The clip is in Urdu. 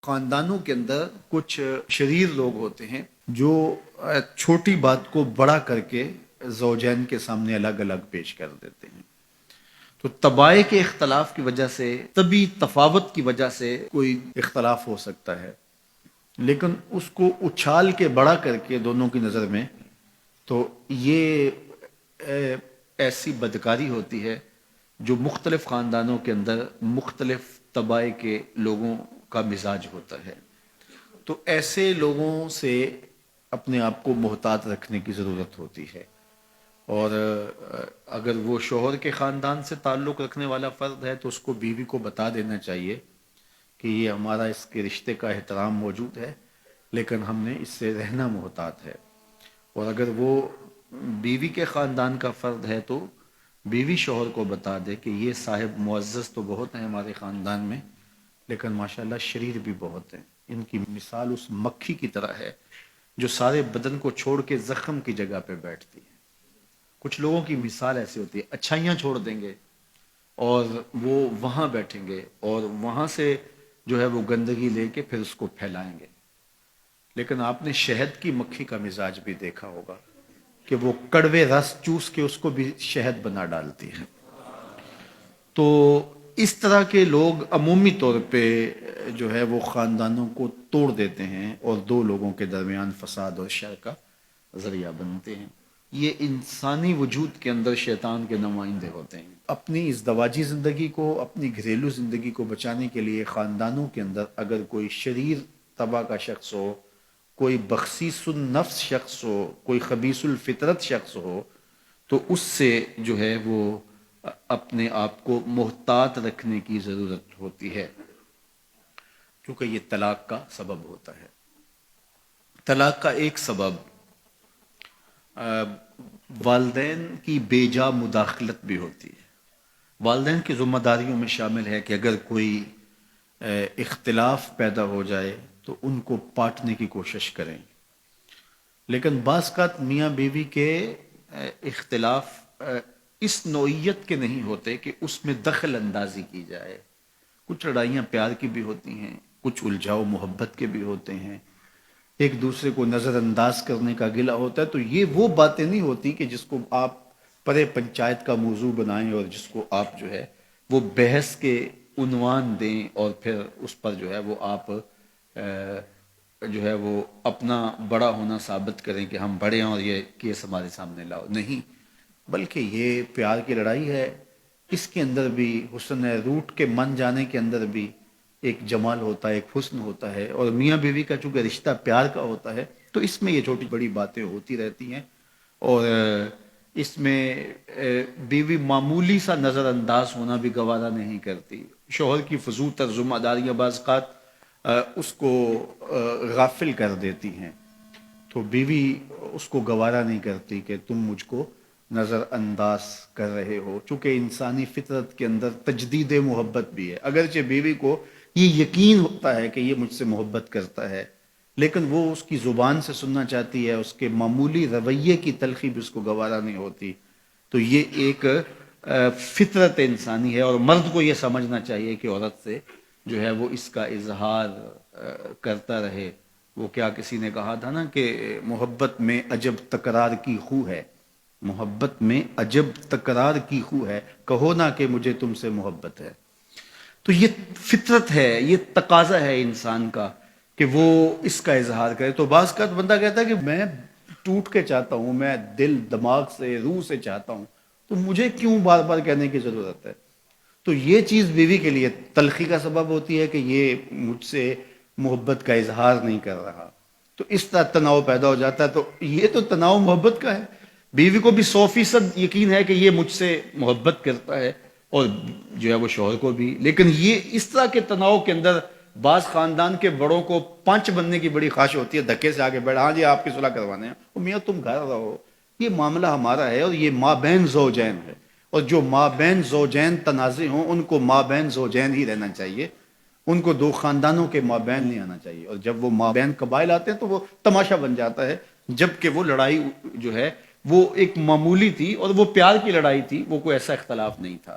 خاندانوں کے اندر کچھ شریر لوگ ہوتے ہیں جو چھوٹی بات کو بڑا کر کے زوجین کے سامنے الگ الگ پیش کر دیتے ہیں. تو طبائع کے اختلاف کی وجہ سے، طبی تفاوت کی وجہ سے کوئی اختلاف ہو سکتا ہے، لیکن اس کو اچھال کے بڑا کر کے دونوں کی نظر میں، تو یہ ایسی بدکاری ہوتی ہے جو مختلف خاندانوں کے اندر مختلف طبائع کے لوگوں کا مزاج ہوتا ہے. تو ایسے لوگوں سے اپنے آپ کو محتاط رکھنے کی ضرورت ہوتی ہے، اور اگر وہ شوہر کے خاندان سے تعلق رکھنے والا فرد ہے تو اس کو بیوی کو بتا دینا چاہیے کہ یہ ہمارا اس کے رشتے کا احترام موجود ہے، لیکن ہم نے اس سے رہنا محتاط ہے. اور اگر وہ بیوی کے خاندان کا فرد ہے تو بیوی شوہر کو بتا دے کہ یہ صاحب معزز تو بہت ہیں ہمارے خاندان میں، لیکن ماشاءاللہ شریر بھی بہت ہیں. ان کی مثال اس مکھی کی طرح ہے جو سارے بدن کو چھوڑ کے زخم کی جگہ پہ بیٹھتی ہے. کچھ لوگوں کی مثال ایسی ہوتی ہے، اچھائیاں چھوڑ دیں گے اور وہ وہاں بیٹھیں گے اور وہاں سے جو ہے وہ گندگی لے کے پھر اس کو پھیلائیں گے. لیکن آپ نے شہد کی مکھی کا مزاج بھی دیکھا ہوگا کہ وہ کڑوے رس چوس کے اس کو بھی شہد بنا ڈالتی ہے. تو اس طرح کے لوگ عمومی طور پہ جو ہے وہ خاندانوں کو توڑ دیتے ہیں اور دو لوگوں کے درمیان فساد اور شر کا ذریعہ بنتے ہیں. یہ انسانی وجود کے اندر شیطان کے نمائندے ہوتے ہیں. اپنی ازدواجی زندگی کو، اپنی گھریلو زندگی کو بچانے کے لیے خاندانوں کے اندر اگر کوئی شریر طبع کا شخص ہو، کوئی بخسیس النفس شخص ہو، کوئی خبیث الفطرت شخص ہو، تو اس سے جو ہے وہ اپنے آپ کو محتاط رکھنے کی ضرورت ہوتی ہے، کیونکہ یہ طلاق کا سبب ہوتا ہے. طلاق کا ایک سبب والدین کی بے جا مداخلت بھی ہوتی ہے. والدین کی ذمہ داریوں میں شامل ہے کہ اگر کوئی اختلاف پیدا ہو جائے تو ان کو پاٹنے کی کوشش کریں. لیکن بعض اوقات میاں بیوی کے اختلاف اس نوعیت کے نہیں ہوتے کہ اس میں دخل اندازی کی جائے. کچھ لڑائیاں پیار کی بھی ہوتی ہیں، کچھ الجھاؤ محبت کے بھی ہوتے ہیں، ایک دوسرے کو نظر انداز کرنے کا گلہ ہوتا ہے. تو یہ وہ باتیں نہیں ہوتی کہ جس کو آپ پرے پنچایت کا موضوع بنائیں اور جس کو آپ جو ہے وہ بحث کے عنوان دیں اور پھر اس پر جو ہے وہ آپ جو ہے وہ اپنا بڑا ہونا ثابت کریں کہ ہم بڑے ہیں اور یہ کیس ہمارے سامنے لاؤ. نہیں، بلکہ یہ پیار کی لڑائی ہے. اس کے اندر بھی حسن ہے، روٹ کے من جانے کے اندر بھی ایک جمال ہوتا ہے، ایک حسن ہوتا ہے. اور میاں بیوی کا چونکہ رشتہ پیار کا ہوتا ہے تو اس میں یہ چھوٹی بڑی باتیں ہوتی رہتی ہیں، اور اس میں بیوی معمولی سا نظر انداز ہونا بھی گوارا نہیں کرتی. شوہر کی فضول تر ذمہ داریاں بعض اوقات اس کو غافل کر دیتی ہیں، تو بیوی اس کو گوارا نہیں کرتی کہ تم مجھ کو نظر انداز کر رہے ہو. چونکہ انسانی فطرت کے اندر تجدید محبت بھی ہے. اگرچہ بیوی کو یہ یقین ہوتا ہے کہ یہ مجھ سے محبت کرتا ہے، لیکن وہ اس کی زبان سے سننا چاہتی ہے، اس کے معمولی رویے کی تلخی بھی اس کو گوارا نہیں ہوتی. تو یہ ایک فطرت انسانی ہے، اور مرد کو یہ سمجھنا چاہیے کہ عورت سے جو ہے وہ اس کا اظہار کرتا رہے. وہ کیا کسی نے کہا تھا نا کہ محبت میں عجب تکرار کی خو ہے، محبت میں عجب تکرار کی خو ہے، کہو نہ کہ مجھے تم سے محبت ہے. تو یہ فطرت ہے، یہ تقاضا ہے انسان کا کہ وہ اس کا اظہار کرے. تو بعض کا بندہ کہتا ہے کہ میں ٹوٹ کے چاہتا ہوں، میں دل دماغ سے روح سے چاہتا ہوں، تو مجھے کیوں بار بار کہنے کی ضرورت ہے. تو یہ چیز بیوی کے لیے تلخی کا سبب ہوتی ہے کہ یہ مجھ سے محبت کا اظہار نہیں کر رہا. تو اس طرح تناؤ پیدا ہو جاتا ہے. تو یہ تو تناؤ محبت کا ہے. بیوی کو بھی 100% یقین ہے کہ یہ مجھ سے محبت کرتا ہے، اور جو ہے وہ شوہر کو بھی. لیکن یہ اس طرح کے تناؤ کے اندر بعض خاندان کے بڑوں کو پنچ بننے کی بڑی خواہش ہوتی ہے، دھکے سے آگے بیٹھا، ہاں جی آپ کی صلح کروانے ہیں. وہ میاں تم گھر رہو، یہ معاملہ ہمارا ہے، اور یہ مابین زوجین ہے، اور جو مابین زوجین تنازع ہوں ان کو مابین زوجین ہی رہنا چاہیے، ان کو دو خاندانوں کے مابین نہیں آنا چاہیے. اور جب وہ مابین قبائل آتے ہیں تو وہ تماشا بن جاتا ہے، جبکہ وہ لڑائی جو ہے وہ ایک معمولی تھی اور وہ پیار کی لڑائی تھی، وہ کوئی ایسا اختلاف نہیں تھا.